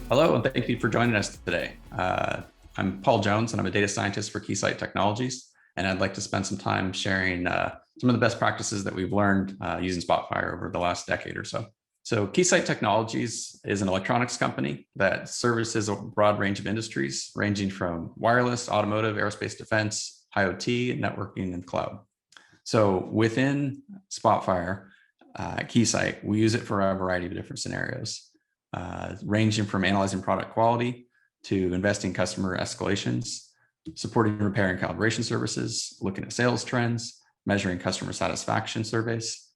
Hello, and thank you for joining us today. I'm Paul Jones, and I'm a data scientist for Keysight Technologies, and I'd like to spend some time sharing some of the best practices that we've learned using Spotfire over the last decade or so. So Keysight Technologies is an electronics company that services a broad range of industries, ranging from wireless, automotive, aerospace defense, IoT, networking, and cloud. So within Spotfire, Keysight, we use it for a variety of different scenarios. Ranging from analyzing product quality to investing customer escalations, supporting repair and calibration services, looking at sales trends, measuring customer satisfaction surveys,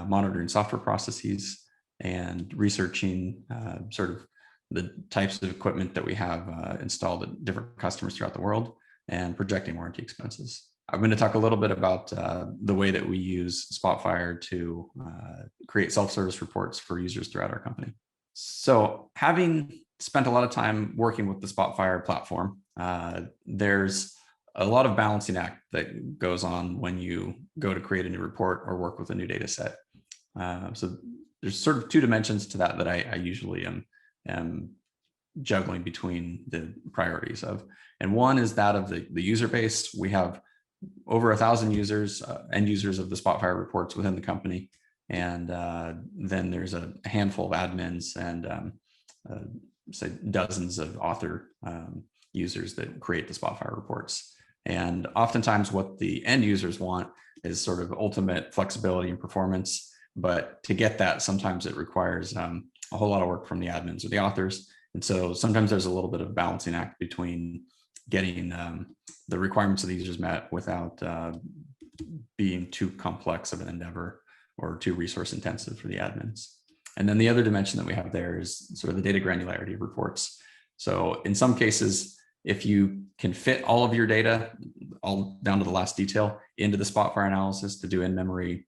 monitoring software processes, and researching sort of the types of equipment that we have installed at different customers throughout the world, and projecting warranty expenses. I'm going to talk a little bit about the way that we use Spotfire to create self-service reports for users throughout our company. So having spent a lot of time working with the Spotfire platform, there's a lot of balancing act that goes on when you go to create a new report or work with a new data set. So there's sort of two dimensions to that I usually am juggling between the priorities of. And one is that of the user base. We have over 1,000 users, end users of the Spotfire reports within the company. And then there's a handful of admins and say dozens of author users that create the Spotfire reports. And oftentimes what the end users want is sort of ultimate flexibility and performance. But to get that, sometimes it requires a whole lot of work from the admins or the authors. And so sometimes there's a little bit of balancing act between getting the requirements of the users met without being too complex of an endeavor or too resource intensive for the admins. And then the other dimension that we have there is sort of the data granularity of reports. So in some cases, if you can fit all of your data, all down to the last detail, into the Spotfire analysis to do in-memory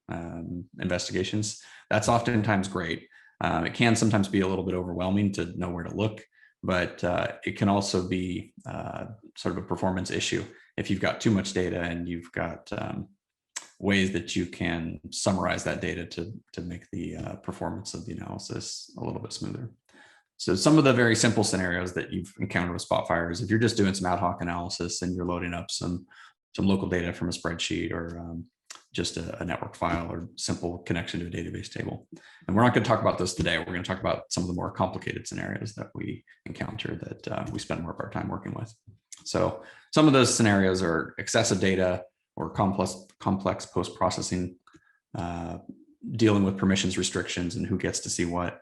investigations, that's oftentimes great. It can sometimes be a little bit overwhelming to know where to look, but it can also be sort of a performance issue if you've got too much data and you've got ways that you can summarize that data to make the performance of the analysis a little bit smoother. So some of the very simple scenarios that you've encountered with Spotfire is if you're just doing some ad hoc analysis and you're loading up some local data from a spreadsheet or just a network file or simple connection to a database table. And we're not going to talk about this today. We're going to talk about some of the more complicated scenarios that we encounter that we spend more of our time working with. So some of those scenarios are excessive data or complex post-processing, dealing with permissions restrictions and who gets to see what,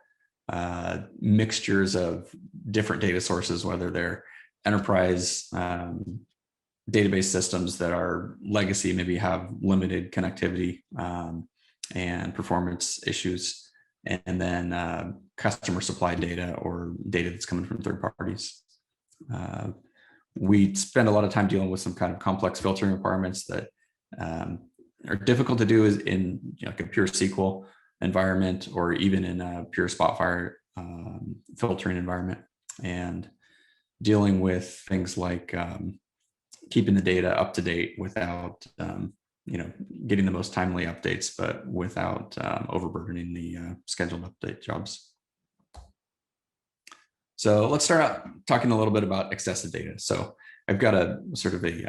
mixtures of different data sources, whether they're enterprise database systems that are legacy, maybe have limited connectivity and performance issues, and then customer supply data or data that's coming from third parties. We spend a lot of time dealing with some kind of complex filtering requirements that are difficult to do in like a pure SQL environment or even in a pure Spotfire filtering environment, and dealing with things like keeping the data up to date without getting the most timely updates, but without overburdening the scheduled update jobs. So let's start out talking a little bit about excessive data. So I've got a sort of a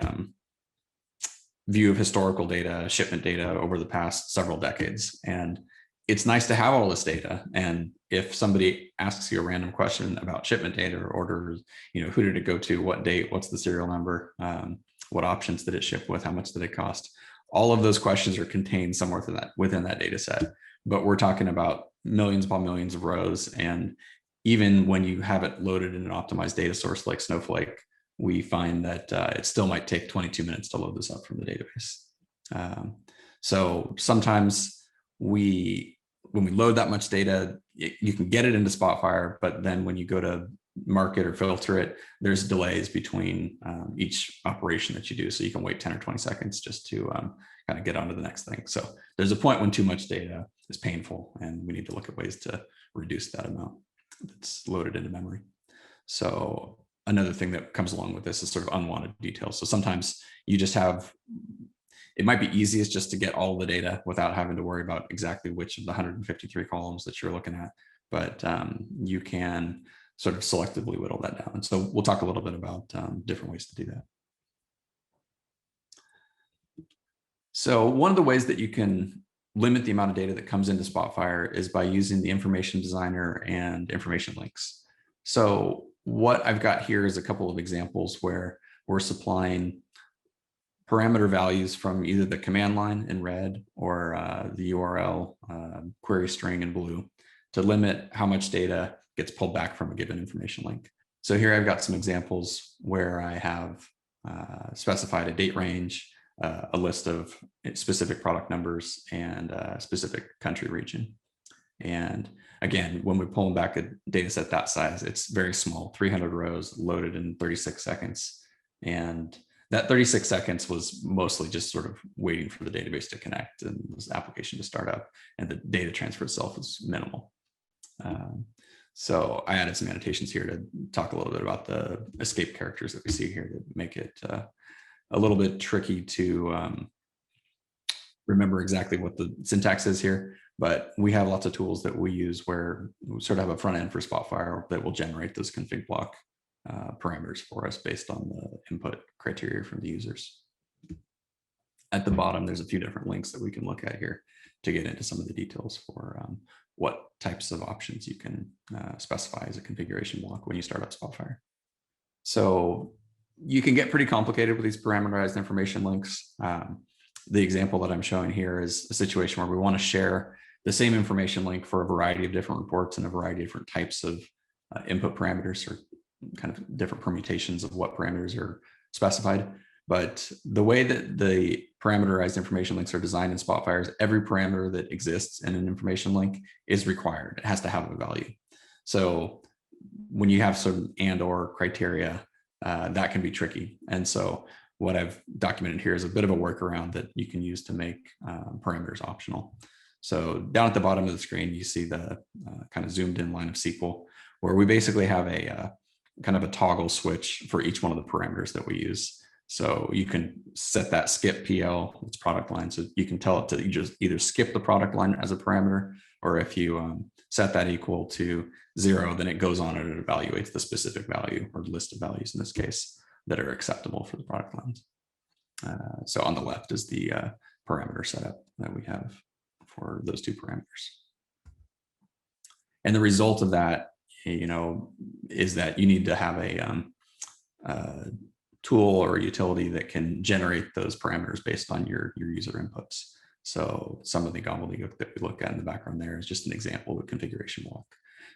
view of historical data, shipment data over the past several decades. And it's nice to have all this data. And if somebody asks you a random question about shipment data or orders, who did it go to, what date, what's the serial number, what options did it ship with, how much did it cost? All of those questions are contained somewhere within that data set. But we're talking about millions upon millions of rows. And even when you have it loaded in an optimized data source like Snowflake, we find that it still might take 22 minutes to load this up from the database. So sometimes when we load that much data, you can get it into Spotfire, but then when you go to mark it or filter it, there's delays between each operation that you do. So you can wait 10 or 20 seconds just to kind of get on to the next thing. So there's a point when too much data is painful, and we need to look at ways to reduce that amount that's loaded into memory. So another thing that comes along with this is sort of unwanted details. So sometimes you just have, it might be easiest just to get all the data without having to worry about exactly which of the 153 columns that you're looking at. But you can sort of selectively whittle that down. And so we'll talk a little bit about different ways to do that. So one of the ways that you can limit the amount of data that comes into Spotfire is by using the information designer and information links. So what I've got here is a couple of examples where we're supplying parameter values from either the command line in red or the URL query string in blue to limit how much data gets pulled back from a given information link. So here I've got some examples where I have specified a date range, a list of specific product numbers, and a specific country region. And again, when we pull back a data set that size, it's very small, 300 rows loaded in 36 seconds. And that 36 seconds was mostly just sort of waiting for the database to connect and this application to start up, and the data transfer itself was minimal. So I added some annotations here to talk a little bit about the escape characters that we see here to make it a little bit tricky to remember exactly what the syntax is here, but we have lots of tools that we use where we sort of have a front end for Spotfire that will generate those config block parameters for us based on the input criteria from the users. At the bottom, there's a few different links that we can look at here to get into some of the details for what types of options you can specify as a configuration block when you start up Spotfire. So you can get pretty complicated with these parameterized information links. The example that I'm showing here is a situation where we want to share the same information link for a variety of different reports and a variety of different types of input parameters, or kind of different permutations of what parameters are specified. But the way that the parameterized information links are designed in Spotfire is every parameter that exists in an information link is required. It has to have a value. So when you have some and/or criteria, that can be tricky. And so what I've documented here is a bit of a workaround that you can use to make parameters optional. So down at the bottom of the screen, you see the kind of zoomed in line of SQL, where we basically have a kind of a toggle switch for each one of the parameters that we use. So you can set that skip PL, it's product line. So you can tell it to just either skip the product line as a parameter, or if you set that equal to 0, then it goes on and it evaluates the specific value or list of values in this case that are acceptable for the product lines. So on the left is the parameter setup that we have for those two parameters. And the result of that, is that you need to have a tool or a utility that can generate those parameters based on your user inputs. So some of the gobbledygook that we look at in the background there is just an example of a configuration block.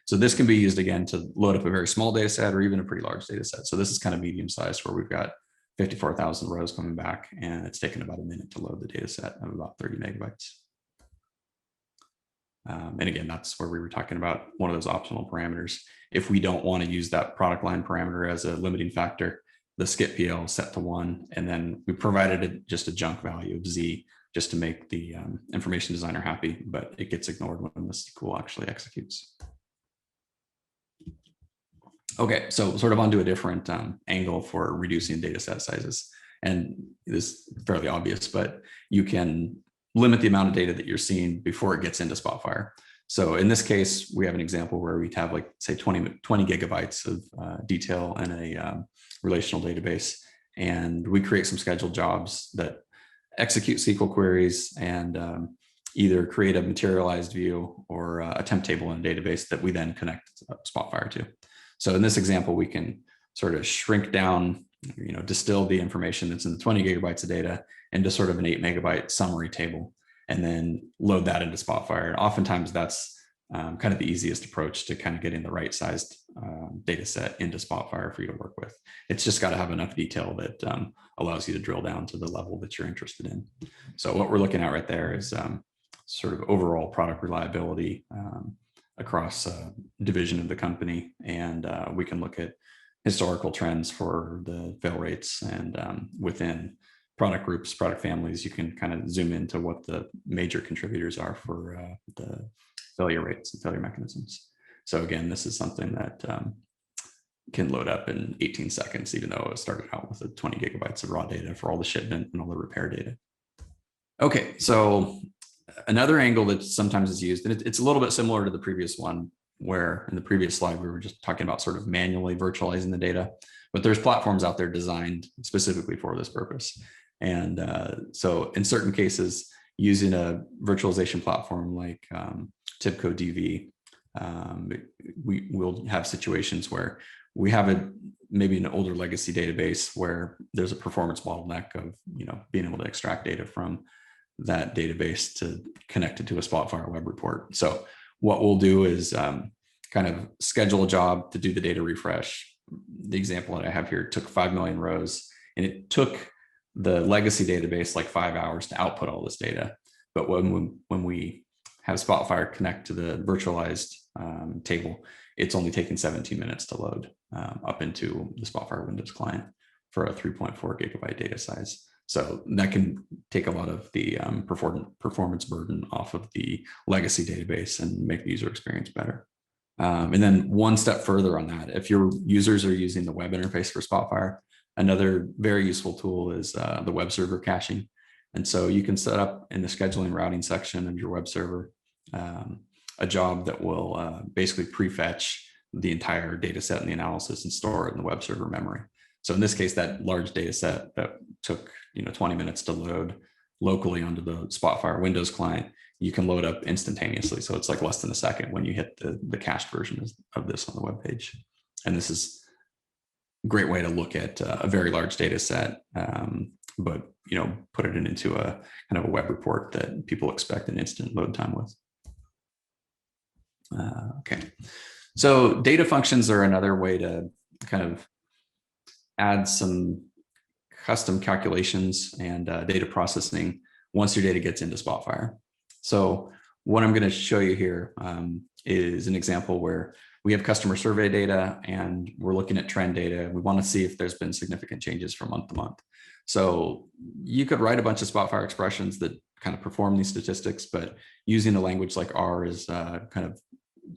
So this can be used again to load up a very small data set or even a pretty large data set. So this is kind of medium sized, where we've got 54,000 rows coming back, and it's taken about a minute to load the data set of about 30 megabytes. And again, that's where we were talking about one of those optional parameters. If we don't want to use that product line parameter as a limiting factor, the skip PL is set to 1, and then we provided just a junk value of Z just to make the information designer happy, but it gets ignored when the SQL actually executes. Okay, so sort of onto a different angle for reducing data set sizes. And this is fairly obvious, but you can limit the amount of data that you're seeing before it gets into Spotfire. So in this case, we have an example where we have, like, say 20 gigabytes of detail in a relational database, and we create some scheduled jobs that execute SQL queries and either create a materialized view or a temp table in a database that we then connect Spotfire to. So in this example, we can sort of shrink down, distill the information that's in the 20 gigabytes of data into sort of an 8 megabyte summary table, and then load that into Spotfire. And oftentimes that's kind of the easiest approach to kind of getting the right sized data set into Spotfire for you to work with. It's just got to have enough detail that allows you to drill down to the level that you're interested in. So what we're looking at right there is sort of overall product reliability across division of the company. And we can look at historical trends for the fail rates, and within product groups, product families, you can kind of zoom into what the major contributors are for the failure rates and failure mechanisms. So again, this is something that can load up in 18 seconds, even though it started out with 20 gigabytes of raw data for all the shipment and all the repair data. Okay, so another angle that sometimes is used, and it's a little bit similar to the previous one, where in the previous slide, we were just talking about sort of manually virtualizing the data, but there's platforms out there designed specifically for this purpose. And so in certain cases, using a virtualization platform like TIBCO DV, we will have situations where we have maybe an older legacy database where there's a performance bottleneck of being able to extract data from that database to connect it to a Spotfire web report. So what we'll do is kind of schedule a job to do the data refresh. The example that I have here took 5 million rows, and it took the legacy database like 5 hours to output all this data. But when we have Spotfire connect to the virtualized table, it's only taking 17 minutes to load up into the Spotfire Windows client for a 3.4 gigabyte data size. So that can take a lot of the performance burden off of the legacy database and make the user experience better. And then one step further on that, if your users are using the web interface for Spotfire, another very useful tool is the web server caching. And so you can set up in the scheduling routing section of your web server a job that will basically prefetch the entire data set and the analysis and store it in the web server memory. So in this case, that large data set that took 20 minutes to load locally onto the Spotfire Windows client, you can load up instantaneously. So it's like less than a second when you hit the cached version of this on the web page. And this is a great way to look at a very large data set, but put it into a kind of a web report that people expect an instant load time with. Okay, so data functions are another way to kind of add some custom calculations and data processing once your data gets into Spotfire. So what I'm going to show you here is an example where we have customer survey data and we're looking at trend data. We want to see if there's been significant changes from month to month. So you could write a bunch of Spotfire expressions that kind of perform these statistics, but using a language like R is kind of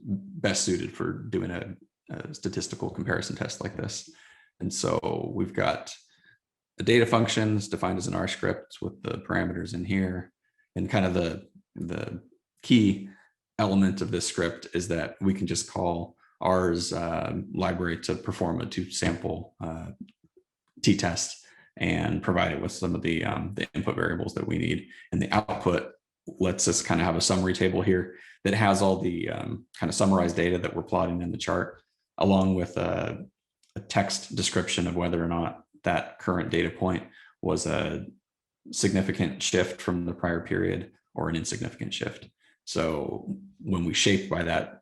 best suited for doing a statistical comparison test like this. And so we've got the data functions defined as an R script with the parameters in here. And kind of the key element of this script is that we can just call R's library to perform a 2-sample t-test and provide it with some of the input variables that we need. And the output lets us kind of have a summary table here that has all the kind of summarized data that we're plotting in the chart, along with a text description of whether or not that current data point was a significant shift from the prior period or an insignificant shift. So when we shape by that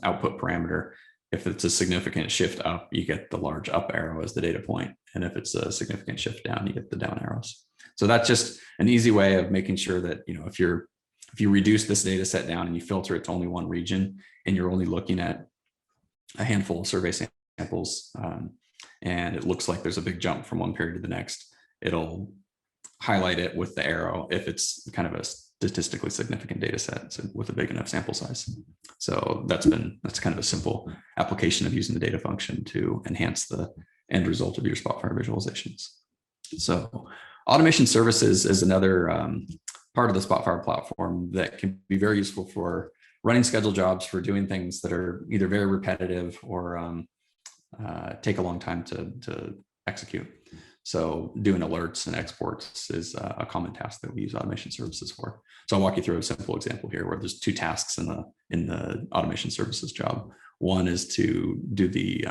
output parameter, if it's a significant shift up, you get the large up arrow as the data point. And if it's a significant shift down, you get the down arrows. So that's just an easy way of making sure that, if you reduce this data set down and you filter it to only one region and you're only looking at a handful of survey samples, and it looks like there's a big jump from one period to the next, it'll highlight it with the arrow if it's kind of a statistically significant data set, so with a big enough sample size. So that's kind of a simple application of using the data function to enhance the end result of your Spotfire visualizations. So automation services is another part of the Spotfire platform that can be very useful for running scheduled jobs, for doing things that are either very repetitive or take a long time to execute. So doing alerts and exports is a common task that we use automation services for. So I'll walk you through a simple example here where there's 2 tasks in the automation services job. One is to do the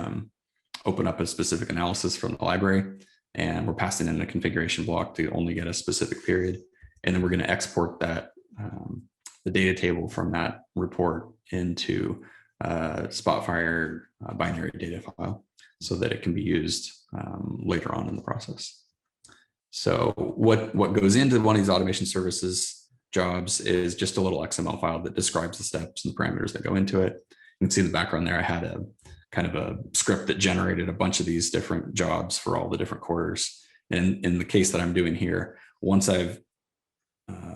open up a specific analysis from the library, and we're passing in a configuration block to only get a specific period. And then we're going to export that the data table from that report into Spotfire binary data file so that it can be used later on in the process. So what goes into one of these automation services jobs is just a little XML file that describes the steps and the parameters that go into it. You can see in the background there, I had a kind of a script that generated a bunch of these different jobs for all the different quarters. And in the case that I'm doing here, once I've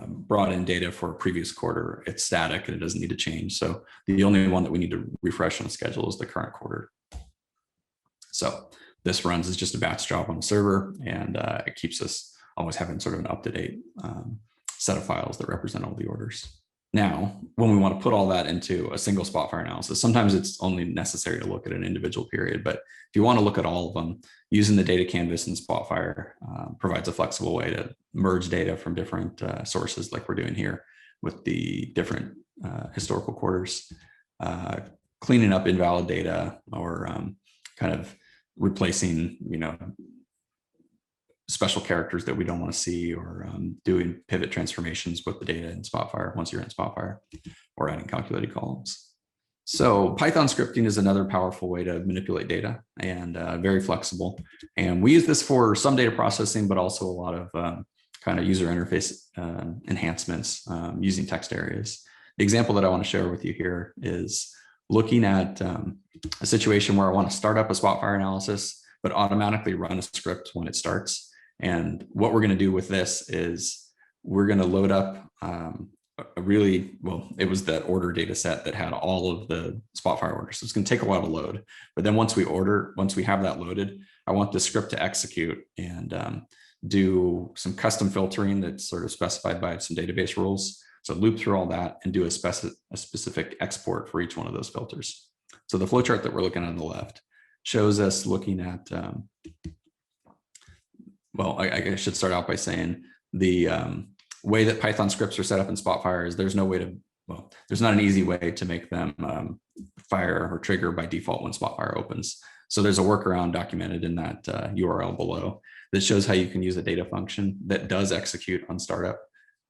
brought in data for a previous quarter, it's static and it doesn't need to change. So the only one that we need to refresh on the schedule is the current quarter. So this runs as just a batch job on the server, and it keeps us always having sort of an up-to-date set of files that represent all the orders. Now, when we want to put all that into a single Spotfire analysis, sometimes it's only necessary to look at an individual period. But if you want to look at all of them, using the data canvas in Spotfire provides a flexible way to merge data from different sources, like we're doing here with the different historical quarters, cleaning up invalid data, or kind of replacing, special characters that we don't want to see, or doing pivot transformations with the data in Spotfire once you're in Spotfire, or adding calculated columns. So Python scripting is another powerful way to manipulate data, and very flexible. And we use this for some data processing, but also a lot of kind of user interface enhancements using text areas. The example that I want to share with you here is looking at a situation where I want to start up a Spotfire analysis, but automatically run a script when it starts. And what we're going to do with this is we're going to load up it was that order data set that had all of the Spotfire orders. So it's going to take a while to load. But then once we have that loaded, I want the script to execute and do some custom filtering that's sort of specified by some database rules. So loop through all that and do a specific export for each one of those filters. So the flowchart that we're looking at on the left shows us looking at I should start out by saying the way that Python scripts are set up in Spotfire is there's not an easy way to make them fire or trigger by default when Spotfire opens. So there's a workaround documented in that URL below that shows how you can use a data function that does execute on startup.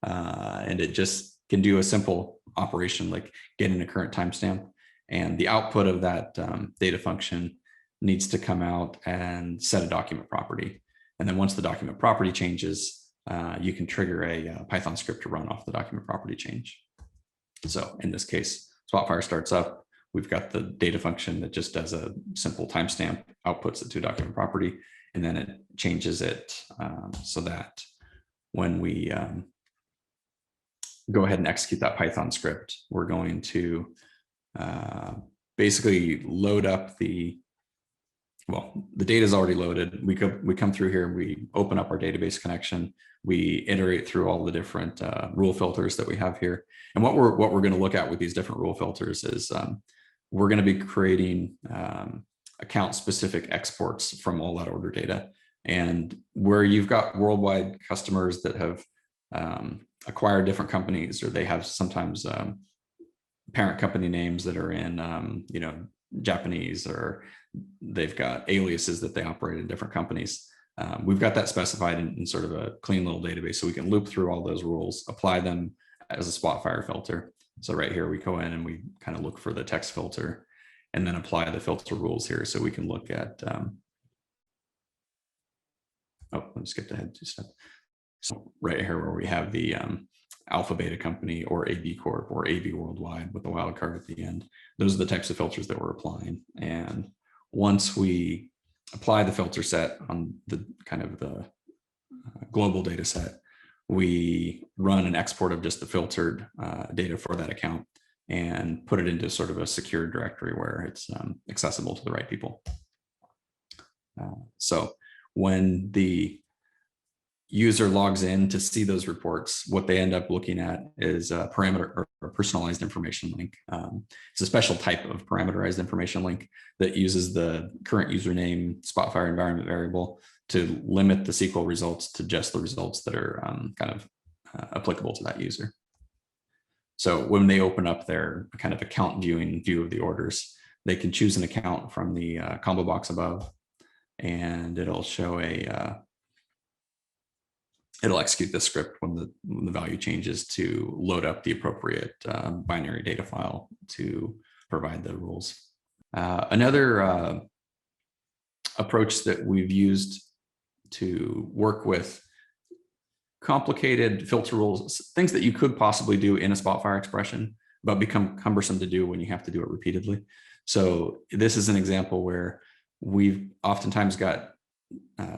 And it just can do a simple operation like getting a current timestamp. And the output of that data function needs to come out and set a document property. And then once the document property changes, you can trigger a Python script to run off the document property change. So in this case, Spotfire starts up. We've got the data function that just does a simple timestamp, outputs it to a document property, and then it changes it so that when we go ahead and execute that Python script, we're going to basically load up the data is already loaded. We come through here and we open up our database connection. We iterate through all the different rule filters that we have here. And what we're going to look at with these different rule filters is we're going to be creating account specific exports from all that order data. And where you've got worldwide customers that have acquired different companies, or they have sometimes parent company names that are in Japanese, or they've got aliases that they operate in different companies. We've got that specified in sort of a clean little database, so we can loop through all those rules, apply them as a Spotfire filter. So right here, we go in and we kind of look for the text filter and then apply the filter rules here. So we can look at, let me skip ahead 2 steps. So right here where we have the Alpha Beta Company or AB Corp or AB Worldwide with the wildcard at the end, those are the types of filters that we're applying. And once we apply the filter set on the kind of the global data set, we run an export of just the filtered data for that account and put it into sort of a secure directory where it's accessible to the right people. So when the user logs in to see those reports, what they end up looking at is a parameter or personalized information link. It's a special type of parameterized information link that uses the current username Spotfire environment variable to limit the SQL results to just the results that are kind of applicable to that user. So when they open up their kind of account viewing view of the orders, they can choose an account from the combo box above, and it'll show it'll execute the script when the value changes to load up the appropriate binary data file to provide the rules. Another approach that we've used to work with complicated filter rules, things that you could possibly do in a Spotfire expression, but become cumbersome to do when you have to do it repeatedly. So this is an example where we've oftentimes got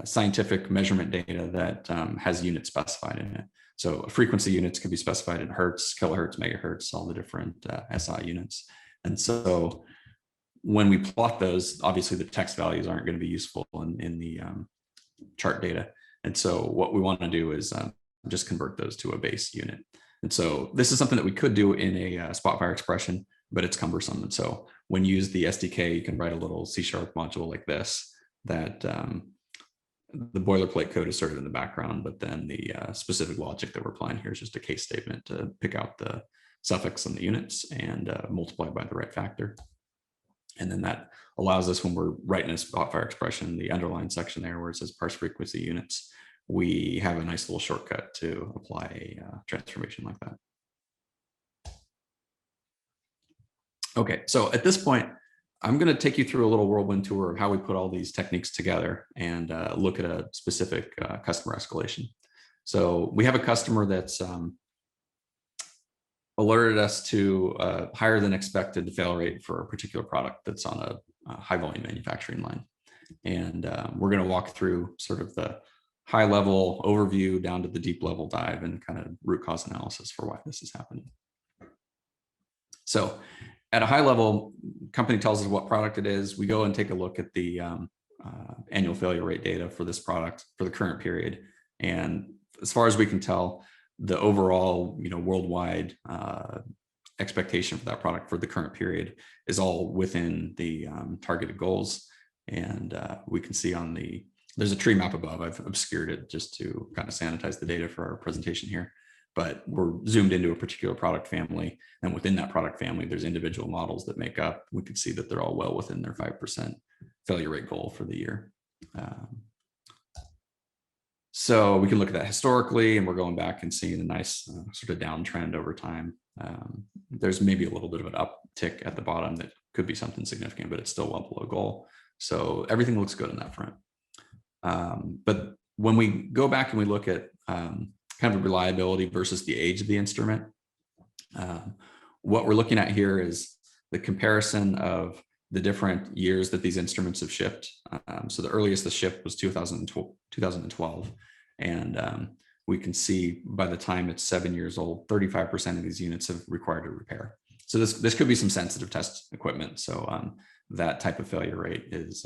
scientific measurement data that has units specified in it. So frequency units can be specified in hertz, kilohertz, megahertz, all the different SI units. And so when we plot those, obviously the text values aren't going to be useful in the chart data. And so what we want to do is just convert those to a base unit. And so this is something that we could do in a Spotfire expression, but it's cumbersome. And so when you use the SDK, you can write a little C# module like this that the boilerplate code is sort of in the background, but then the specific logic that we're applying here is just a case statement to pick out the suffix and the units and multiply by the right factor. And then that allows us, when we're writing a Spotfire expression, the underlined section there where it says parse frequency units, we have a nice little shortcut to apply a transformation like that. Okay, so at this point, I'm going to take you through a little whirlwind tour of how we put all these techniques together and look at a specific customer escalation. So we have a customer that's alerted us to a higher than expected fail rate for a particular product that's on a high volume manufacturing line. And we're going to walk through sort of the high level overview down to the deep level dive and kind of root cause analysis for why this is happening. So at a high level, company tells us what product it is. We go and take a look at the annual failure rate data for this product for the current period. And as far as we can tell, the overall, worldwide expectation for that product for the current period is all within the targeted goals. And we can see there's a tree map above. I've obscured it just to kind of sanitize the data for our presentation here. But we're zoomed into a particular product family. And within that product family, there's individual models that make up. We can see that they're all well within their 5% failure rate goal for the year. So we can look at that historically, and we're going back and seeing a nice sort of downtrend over time. There's maybe a little bit of an uptick at the bottom that could be something significant, but it's still well below goal. So everything looks good on that front. But when we go back and we look at kind of reliability versus the age of the instrument, what we're looking at here is the comparison of the different years that these instruments have shipped. So the earliest the ship was 2012. And we can see by the time it's 7 years old, 35% of these units have required a repair. So this could be some sensitive test equipment. So that type of failure rate is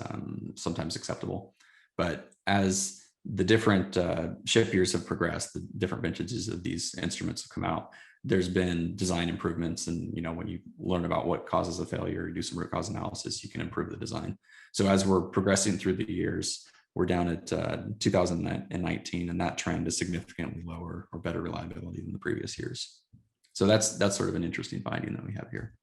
sometimes acceptable. But as the different ship years have progressed, the different vintages of these instruments have come out, there's been design improvements. And when you learn about what causes a failure, you do some root cause analysis, you can improve the design. So as we're progressing through the years, we're down at 2019, and that trend is significantly lower or better reliability than the previous years. So that's sort of an interesting finding that we have here.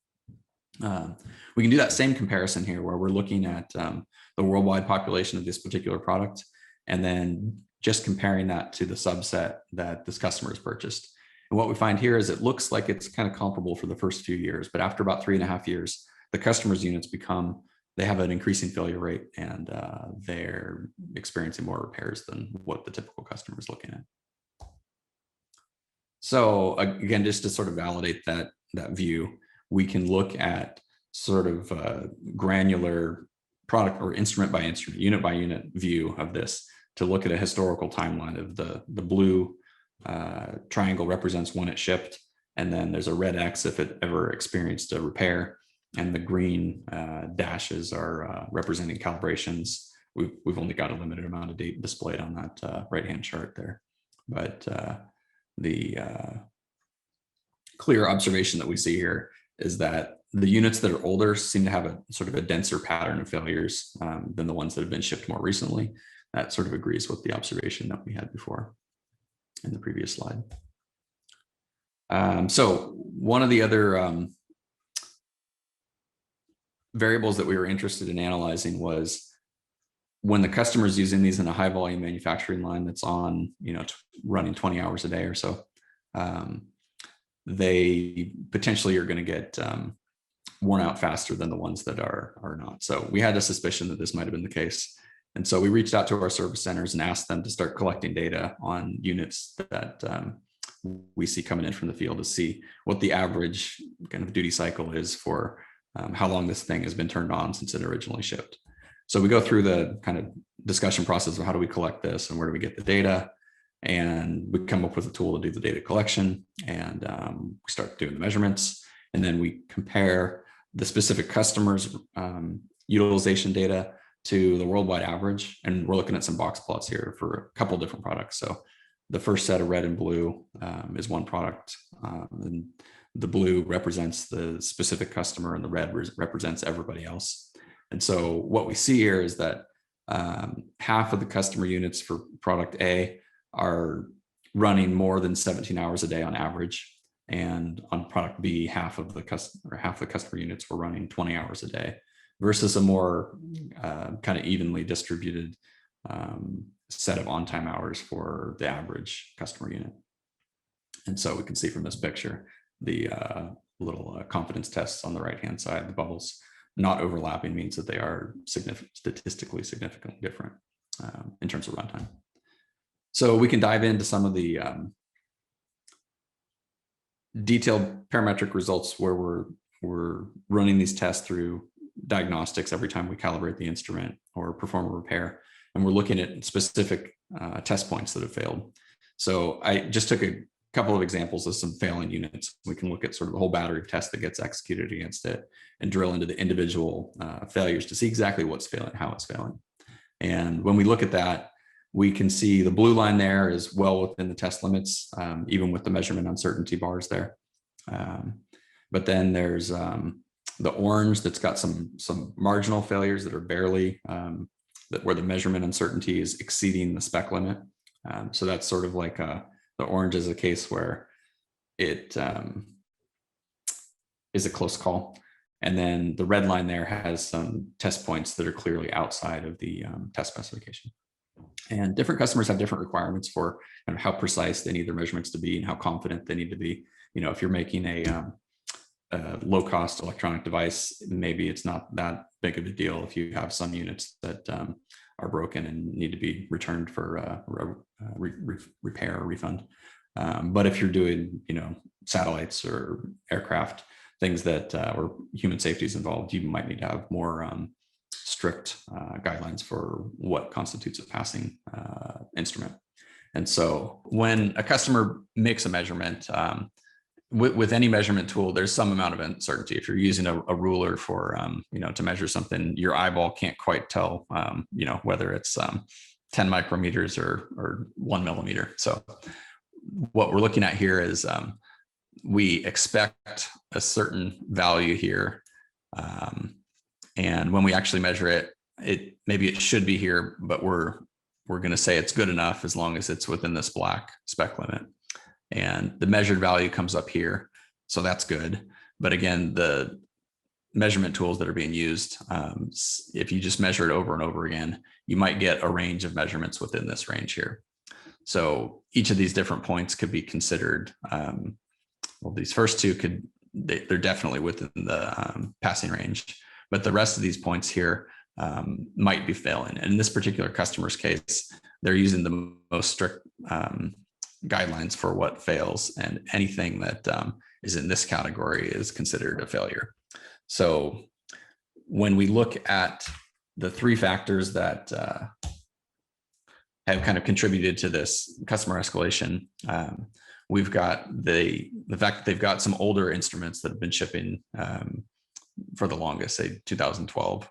We can do that same comparison here where we're looking at the worldwide population of this particular product, and then just comparing that to the subset that this customer has purchased. And what we find here is it looks like it's kind of comparable for the first few years, but after about 3.5 years, the customer's units they have an increasing failure rate, and they're experiencing more repairs than what the typical customer is looking at. So again, just to sort of validate that view, we can look at sort of granular product or instrument by instrument, unit by unit view of this to look at a historical timeline of the blue triangle represents when it shipped, and then there's a red X if it ever experienced a repair, and the green dashes are representing calibrations. We've only got a limited amount of data displayed on that right-hand chart there, but the clear observation that we see here is that the units that are older seem to have a sort of a denser pattern of failures than the ones that have been shipped more recently. That sort of agrees with the observation that we had before in the previous slide. So one of the other variables that we were interested in analyzing was when the customer is using these in a high volume manufacturing line that's on, running 20 hours a day or so, they potentially are going to get worn out faster than the ones that are not. So we had a suspicion that this might have been the case. And so we reached out to our service centers and asked them to start collecting data on units that we see coming in from the field to see what the average kind of duty cycle is for how long this thing has been turned on since it originally shipped. So we go through the kind of discussion process of how do we collect this and where do we get the data, and we come up with a tool to do the data collection, and we start doing the measurements, and then we compare the specific customers' utilization data to the worldwide average, and we're looking at some box plots here for a couple different products. So the first set of red and blue is one product, and the blue represents the specific customer and the red represents everybody else. And so what we see here is that half of the customer units for product A are running more than 17 hours a day on average. And on product B, half the customer units were running 20 hours a day, versus a more kind of evenly distributed set of on-time hours for the average customer unit. And so we can see from this picture, the little confidence tests on the right-hand side, the bubbles not overlapping means that they are statistically significantly different in terms of runtime. So we can dive into some of the detailed parametric results where we're running these tests through diagnostics every time we calibrate the instrument or perform a repair. And we're looking at specific test points that have failed. So I just took a couple of examples of some failing units. We can look at sort of the whole battery of tests that gets executed against it and drill into the individual failures to see exactly what's failing, how it's failing. And when we look at that, we can see the blue line there is well within the test limits, even with the measurement uncertainty bars there. But then there's the orange that's got some marginal failures that are barely, where the measurement uncertainty is exceeding the spec limit. So that's sort of like the orange is a case where it is a close call. And then the red line there has some test points that are clearly outside of the test specification. And different customers have different requirements for kind of how precise they need their measurements to be and how confident they need to be. You know, if you're making a low-cost electronic device, maybe it's not that big of a deal if you have some units that are broken and need to be returned for repair or refund. But if you're doing, you know, satellites or aircraft, things that where human safety is involved, you might need to have more strict guidelines for what constitutes a passing instrument. And so when a customer makes a measurement, with any measurement tool, there's some amount of uncertainty. If you're using a ruler for, you know, to measure something, your eyeball can't quite tell, you know, whether it's 10 micrometers or 1 millimeter. So what we're looking at here is we expect a certain value here. And when we actually measure it, maybe it should be here, but we're going to say it's good enough as long as it's within this black spec limit. And the measured value comes up here. So that's good. But again, the measurement tools that are being used, if you just measure it over and over again, you might get a range of measurements within this range here. So each of these different points could be considered. Well, these first two they're definitely within the passing range, but the rest of these points here might be failing. And in this particular customer's case, they're using the most strict guidelines for what fails, and anything that is in this category is considered a failure. So when we look at the three factors that have kind of contributed to this customer escalation, we've got the fact that they've got some older instruments that have been shipping for the longest, say 2012.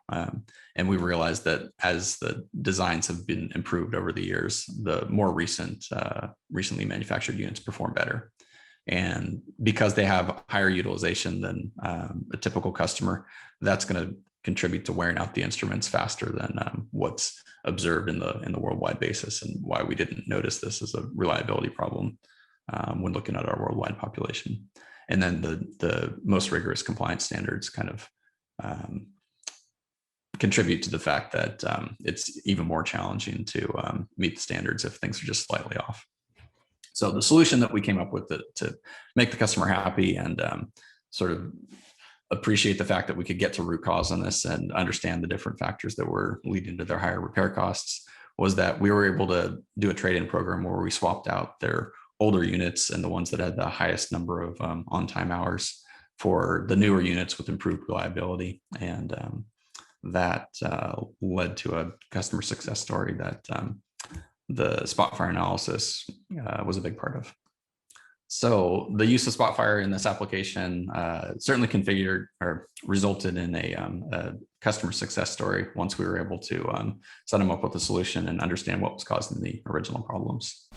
And we realized that as the designs have been improved over the years, the more recently manufactured units perform better. And because they have higher utilization than a typical customer, that's going to contribute to wearing out the instruments faster than what's observed in the worldwide basis, and why we didn't notice this as a reliability problem when looking at our worldwide population. And then the most rigorous compliance standards kind of contribute to the fact that it's even more challenging to meet the standards if things are just slightly off. So the solution that we came up with to make the customer happy and sort of appreciate the fact that we could get to root cause on this and understand the different factors that were leading to their higher repair costs was that we were able to do a trade-in program where we swapped out their older units and the ones that had the highest number of on-time hours for the newer units with improved reliability. And that led to a customer success story that the Spotfire analysis was a big part of. So the use of Spotfire in this application certainly configured or resulted in a customer success story once we were able to set them up with a solution and understand what was causing the original problems.